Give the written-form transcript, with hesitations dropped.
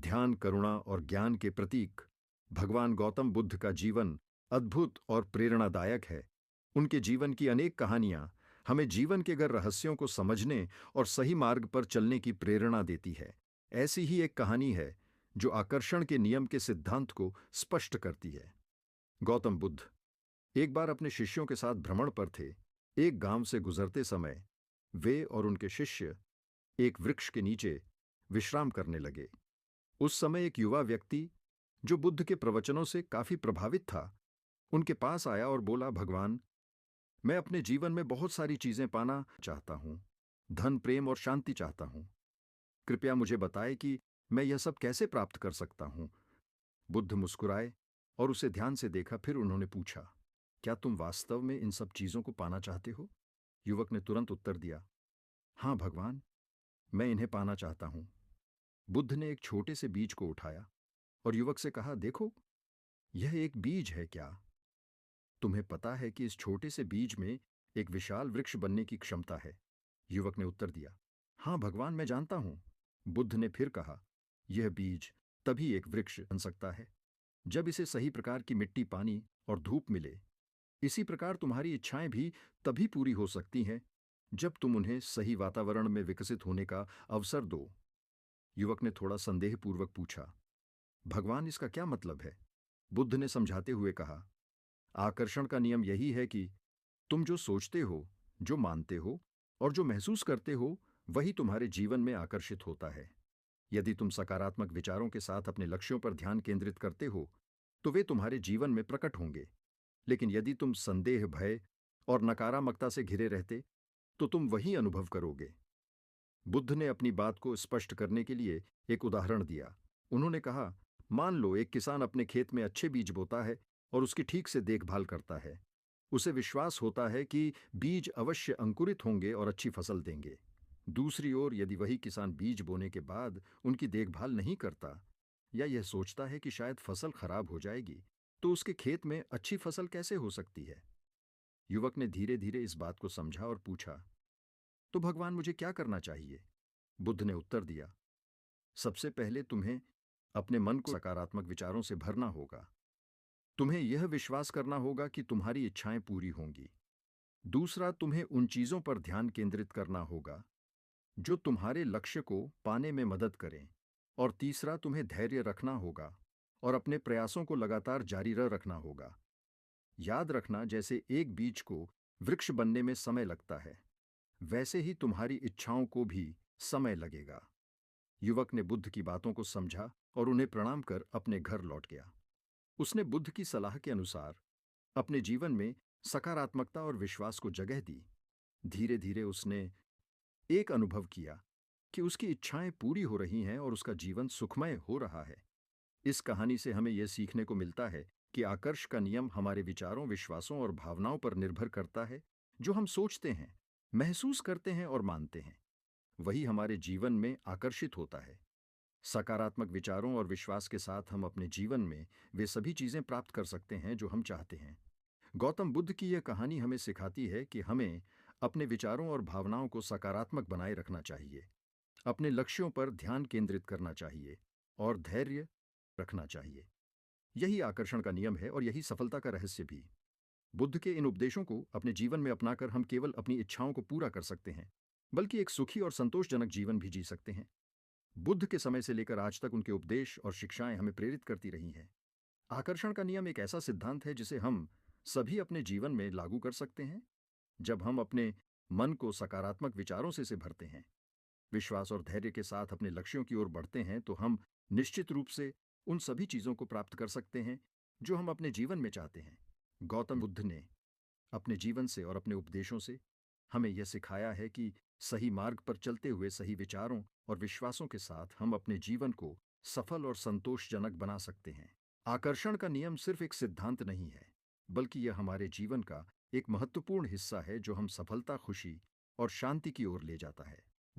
ध्यान, करुणा और ज्ञान के प्रतीक भगवान गौतम बुद्ध का जीवन अद्भुत और प्रेरणादायक है। उनके जीवन की अनेक कहानियां हमें जीवन के गहन रहस्यों को समझने और सही मार्ग पर चलने की प्रेरणा देती है। ऐसी ही एक कहानी है जो आकर्षण के नियम के सिद्धांत को स्पष्ट करती है। गौतम बुद्ध एक बार अपने शिष्यों के साथ भ्रमण पर थे। एक गांव से गुजरते समय वे और उनके शिष्य एक वृक्ष के नीचे विश्राम करने लगे। उस समय एक युवा व्यक्ति जो बुद्ध के प्रवचनों से काफी प्रभावित था, उनके पास आया और बोला, भगवान, मैं अपने जीवन में बहुत सारी चीजें पाना चाहता हूं। धन, प्रेम और शांति चाहता हूं। कृपया मुझे बताएं कि मैं यह सब कैसे प्राप्त कर सकता हूं। बुद्ध मुस्कुराए और उसे ध्यान से देखा। फिर उन्होंने पूछा, क्या तुम वास्तव में इन सब चीजों को पाना चाहते हो? युवक ने तुरंत उत्तर दिया, हां भगवान, मैं इन्हें पाना चाहता हूं। बुद्ध ने एक छोटे से बीज को उठाया और युवक से कहा, देखो, यह एक बीज है। क्या तुम्हें पता है कि इस छोटे से बीज में एक विशाल वृक्ष बनने की क्षमता है? युवक ने उत्तर दिया, हां भगवान, मैं जानता हूं। बुद्ध ने फिर कहा, यह बीज तभी एक वृक्ष बन सकता है जब इसे सही प्रकार की मिट्टी, पानी और धूप मिले। इसी प्रकार तुम्हारी इच्छाएं भी तभी पूरी हो सकती हैं जब तुम उन्हें सही वातावरण में विकसित होने का अवसर दो। युवक ने थोड़ा संदेहपूर्वक पूछा, भगवान, इसका क्या मतलब है? बुद्ध ने समझाते हुए कहा, आकर्षण का नियम यही है कि तुम जो सोचते हो, जो मानते हो और जो महसूस करते हो, वही तुम्हारे जीवन में आकर्षित होता है। यदि तुम सकारात्मक विचारों के साथ अपने लक्ष्यों पर ध्यान केंद्रित करते हो, तो वे तुम्हारे जीवन में प्रकट होंगे। लेकिन यदि तुम संदेह, भय और नकारात्मकता से घिरे रहते, तो तुम वही अनुभव करोगे। बुद्ध ने अपनी बात को स्पष्ट करने के लिए एक उदाहरण दिया। उन्होंने कहा, मान लो एक किसान अपने खेत में अच्छे बीज बोता है और उसकी ठीक से देखभाल करता है। उसे विश्वास होता है कि बीज अवश्य अंकुरित होंगे और अच्छी फसल देंगे। दूसरी ओर, यदि वही किसान बीज बोने के बाद उनकी देखभाल नहीं करता या यह सोचता है कि शायद फसल खराब हो जाएगी, तो उसके खेत में अच्छी फसल कैसे हो सकती है? युवक ने धीरे धीरे इस बात को समझा और पूछा, तो भगवान, मुझे क्या करना चाहिए? बुद्ध ने उत्तर दिया, सबसे पहले तुम्हें अपने मन को सकारात्मक विचारों से भरना होगा। तुम्हें यह विश्वास करना होगा कि तुम्हारी इच्छाएं पूरी होंगी। दूसरा, तुम्हें उन चीजों पर ध्यान केंद्रित करना होगा जो तुम्हारे लक्ष्य को पाने में मदद करें। और तीसरा, तुम्हें धैर्य रखना होगा और अपने प्रयासों को लगातार जारी रखना होगा। याद रखना, जैसे एक बीज को वृक्ष बनने में समय लगता है, वैसे ही तुम्हारी इच्छाओं को भी समय लगेगा। युवक ने बुद्ध की बातों को समझा और उन्हें प्रणाम कर अपने घर लौट गया। उसने बुद्ध की सलाह के अनुसार अपने जीवन में सकारात्मकता और विश्वास को जगह दी। धीरे धीरे उसने एक अनुभव किया कि उसकी इच्छाएं पूरी हो रही हैं और उसका जीवन सुखमय हो रहा है। इस कहानी से हमें यह सीखने को मिलता है कि आकर्षण का नियम हमारे विचारों, विश्वासों और भावनाओं पर निर्भर करता है। जो हम सोचते हैं, महसूस करते हैं और मानते हैं, वही हमारे जीवन में आकर्षित होता है। सकारात्मक विचारों और विश्वास के साथ हम अपने जीवन में वे सभी चीजें प्राप्त कर सकते हैं जो हम चाहते हैं। गौतम बुद्ध की यह कहानी हमें सिखाती है कि हमें अपने विचारों और भावनाओं को सकारात्मक बनाए रखना चाहिए, अपने लक्ष्यों पर ध्यान केंद्रित करना चाहिए और धैर्य रखना चाहिए। यही आकर्षण का नियम है और यही सफलता का रहस्य भी। बुद्ध के इन उपदेशों को अपने जीवन में अपनाकर हम केवल अपनी इच्छाओं को पूरा कर सकते हैं, बल्कि एक सुखी और संतोषजनक जीवन भी जी सकते हैं। बुद्ध के समय से लेकर आज तक उनके उपदेश और शिक्षाएं हमें प्रेरित करती रही हैं। आकर्षण का नियम एक ऐसा सिद्धांत है जिसे हम सभी अपने जीवन में लागू कर सकते हैं। जब हम अपने मन को सकारात्मक विचारों से भरते हैं, विश्वास और धैर्य के साथ अपने लक्ष्यों की ओर बढ़ते हैं, तो हम निश्चित रूप से उन सभी चीजों को प्राप्त कर सकते हैं जो हम अपने जीवन में चाहते हैं। गौतम बुद्ध ने अपने जीवन से और अपने उपदेशों से हमें यह सिखाया है कि सही मार्ग पर चलते हुए सही विचारों और विश्वासों के साथ हम अपने जीवन को सफल और संतोषजनक बना सकते हैं। आकर्षण का नियम सिर्फ एक सिद्धांत नहीं है, बल्कि यह हमारे जीवन का एक महत्वपूर्ण हिस्सा है जो हम सफलता, खुशी और शांति की ओर ले जाता है।